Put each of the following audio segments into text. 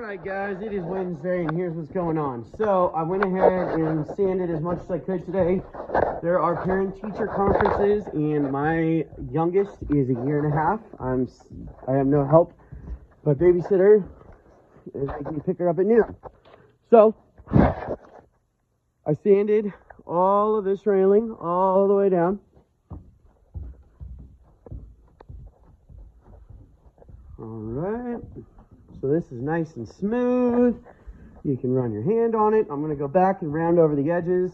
Alright guys, it is Wednesday and here's what's going on. So I went ahead and sanded as much as I could today. There are parent-teacher conferences and my youngest is a year and a half. I have no help. My babysitter is making me pick her up at noon. So I sanded all of this railing all the way down. Alright. So this is nice and smooth. You can run your hand on it. I'm going to go back and round over the edges.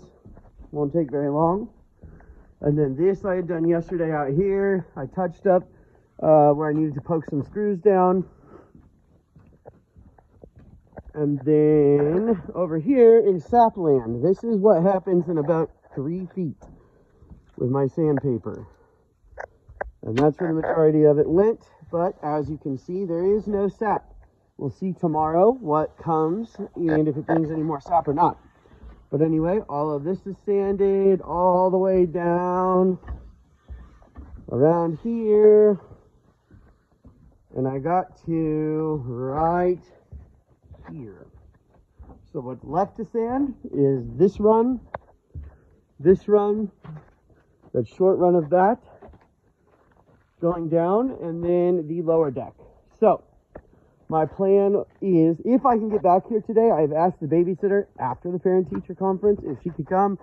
Won't take very long. And then this I had done yesterday out here. I touched up where I needed to poke some screws down. And then over here in Sapland, this is what happens in about 3 feet with my sandpaper. And that's where the majority of it went. But as you can see, there is no sap. We'll see tomorrow what comes and if it brings any more sap or not. But anyway, all of this is sanded all the way down around here. And I got to right here. So what's left to sand is this run, that short run of that going down, and then the lower deck. So my plan is, if I can get back here today, I've asked the babysitter after the parent-teacher conference if she could come.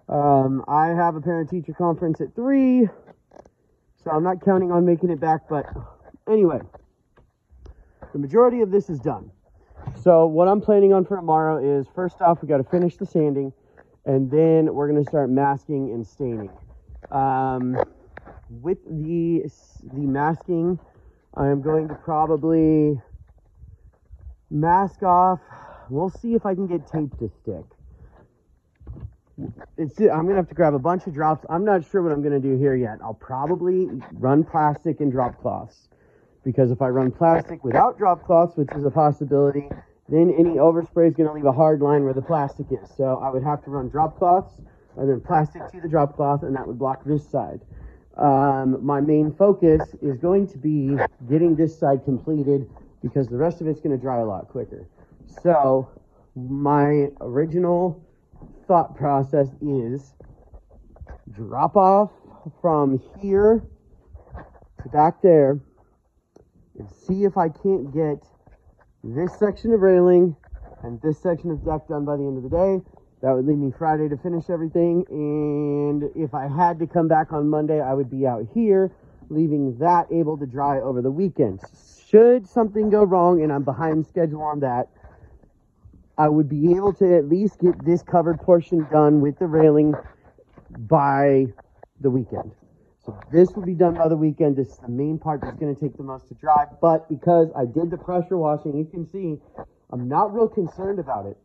I have a parent-teacher conference at 3, so I'm not counting on making it back, but anyway, the majority of this is done. So what I'm planning on for tomorrow is, first off, we got to finish the sanding, and then we're going to start masking and staining. With the masking, I am going to probably mask off. We'll see if I can get tape to stick. I'm gonna have to grab a bunch of drops. I'm not sure what I'm gonna do here yet. I'll probably run plastic and drop cloths, because if I run plastic without drop cloths, which is a possibility, then any overspray is gonna leave a hard line where the plastic is. So I would have to run drop cloths and then plastic to the drop cloth, and that would block this side. My main focus is going to be getting this side completed, because the rest of it's going to dry a lot quicker. So my original thought process is drop off from here to back there and see if I can't get this section of railing and this section of deck done by the end of the day. That would leave me Friday to finish everything, and if I had to come back on Monday, I would be out here, leaving that able to dry over the weekend. Should something go wrong and I'm behind schedule on that, I would be able to at least get this covered portion done with the railing by the weekend. So this will be done by the weekend. This is the main part that's going to take the most to dry, but because I did the pressure washing, you can see I'm not real concerned about it.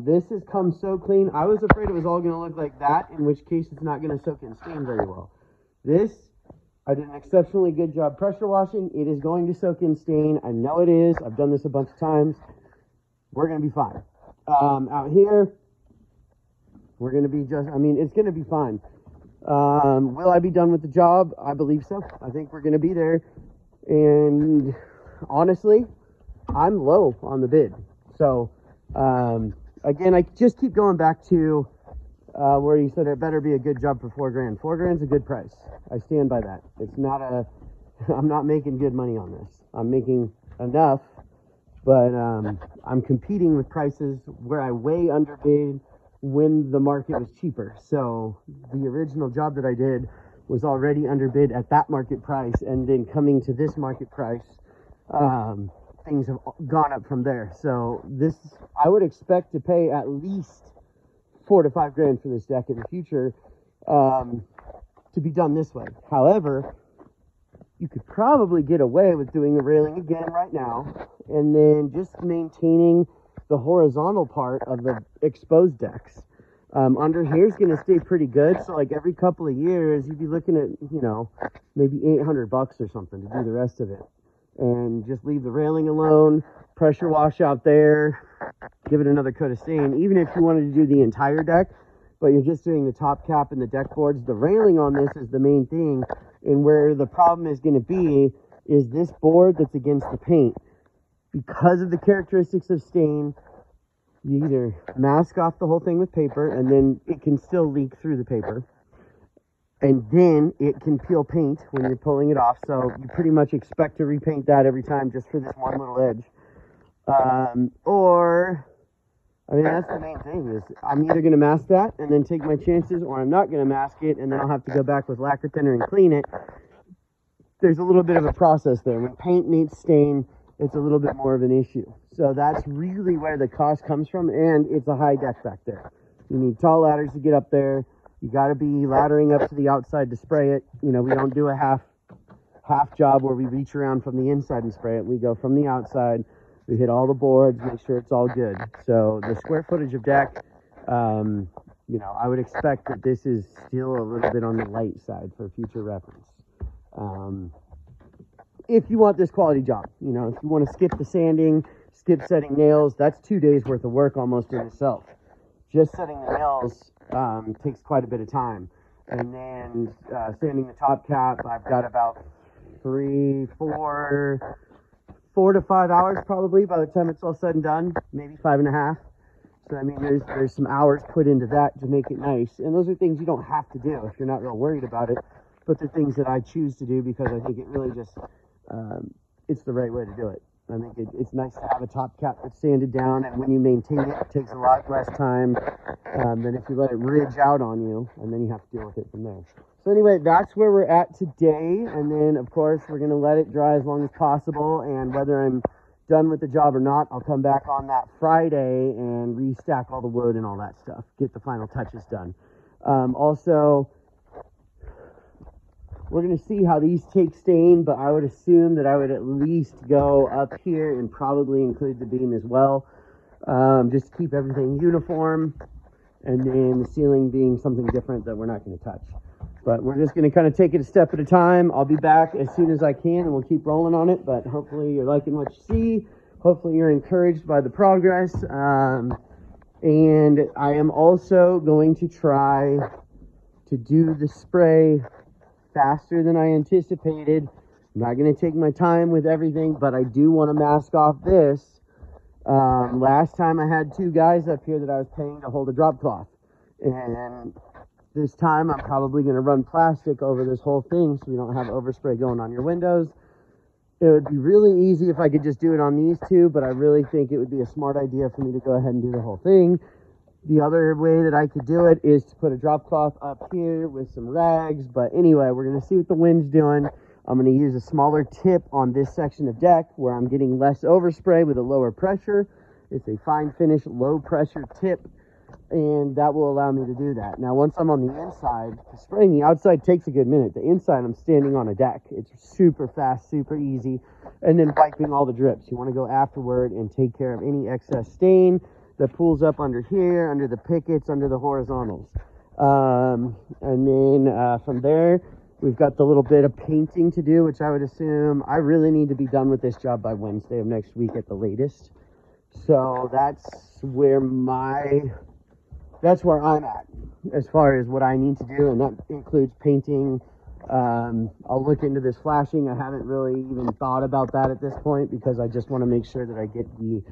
This has come so clean. I was afraid it was all going to look like that, in which case it's not going to soak and stain very well. This, I did an exceptionally good job pressure washing. It is going to soak and stain. I know it is. I've done this a bunch of times. We're going to be fine. Out here, we're going to be it's going to be fine. Will I be done with the job? I believe so. I think we're going to be there. And honestly, I'm low on the bid. So, again, I just keep going back to where you said it better be a good job for $4,000. $4,000 is a good price. I stand by that. It's not I'm not making good money on this. I'm making enough, but I'm competing with prices where I way underbid when the market was cheaper. So the original job that I did was already underbid at that market price, and then coming to this market price, things have gone up from there. So this, I would expect to pay at least $4,000 to $5,000 for this deck in the future, to be done this way. However, you could probably get away with doing the railing again right now, and then just maintaining the horizontal part of the exposed decks. Under here is going to stay pretty good. So like every couple of years, you'd be looking at, maybe $800 or something to do the rest of it. And just leave the railing alone, pressure wash out there, give it another coat of stain. Even if you wanted to do the entire deck, but you're just doing the top cap and the deck boards, the railing on this is the main thing. And where the problem is going to be is this board that's against the paint. because of the characteristics of stain, you either mask off the whole thing with paper, and then it can still leak through the paper, and then it can peel paint when you're pulling it off. So you pretty much expect to repaint that every time just for this one little edge. Or, I mean, that's the main thing, is I'm either going to mask that and then take my chances, or I'm not going to mask it and then I'll have to go back with lacquer thinner and clean it. There's a little bit of a process there. When paint meets stain, it's a little bit more of an issue. So that's really where the cost comes from, and it's a high deck back there. You need tall ladders to get up there. You got to be laddering up to the outside to spray it. You know, we don't do a half job where we reach around from the inside and spray it. We go from the outside. We hit all the boards, make sure it's all good. So the square footage of deck, you know, I would expect that this is still a little bit on the light side for future reference. If you want this quality job, you know, if you want to skip the sanding, skip setting nails, that's 2 days worth of work almost in itself. Just setting the nails takes quite a bit of time. And then sanding the top cap, I've got about 4 to 5 hours probably by the time it's all said and done, maybe 5.5. So I mean, there's some hours put into that to make it nice, and those are things you don't have to do if you're not real worried about it, but they're things that I choose to do because I think it really just it's the right way to do it. I think it's nice to have a top cap that's sanded down, and when you maintain it, it takes a lot less time than if you let it ridge out on you, and then you have to deal with it from there. So anyway, that's where we're at today, and then of course we're going to let it dry as long as possible, and whether I'm done with the job or not, I'll come back on that Friday and restack all the wood and all that stuff, get the final touches done. Also, we're going to see how these take stain, but I would assume that I would at least go up here and probably include the beam as well, just to keep everything uniform, and then the ceiling being something different that we're not going to touch. But we're just going to kind of take it a step at a time. I'll be back as soon as I can, and we'll keep rolling on it, but hopefully you're liking what you see. Hopefully you're encouraged by the progress. And I am also going to try to do the spray faster than I anticipated. I'm not going to take my time with everything, but I do want to mask off this. Last time I had 2 guys up here that I was paying to hold a drop cloth, and this time I'm probably going to run plastic over this whole thing so we don't have overspray going on your windows. It would be really easy if I could just do it on these 2, but I really think it would be a smart idea for me to go ahead and do the whole thing. The other way that I could do it is to put a drop cloth up here with some rags. But anyway, we're going to see what the wind's doing. I'm going to use a smaller tip on this section of deck where I'm getting less overspray with a lower pressure. It's a fine finish, low pressure tip, and that will allow me to do that. Now, once I'm on the inside, spraying the outside takes a good minute. The inside, I'm standing on a deck. It's super fast, super easy. And then wiping all the drips. You want to go afterward and take care of any excess stain that pools up under here, under the pickets, under the horizontals. And then from there, we've got the little bit of painting to do, which I would assume I really need to be done with this job by Wednesday of next week at the latest. So that's where I'm at as far as what I need to do, and that includes painting. I'll look into this flashing. I haven't really even thought about that at this point because I just want to make sure that I get the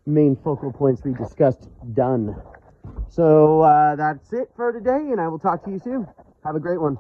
main focal points we discussed done. So that's it for today, and I will talk to you soon. Have a great one.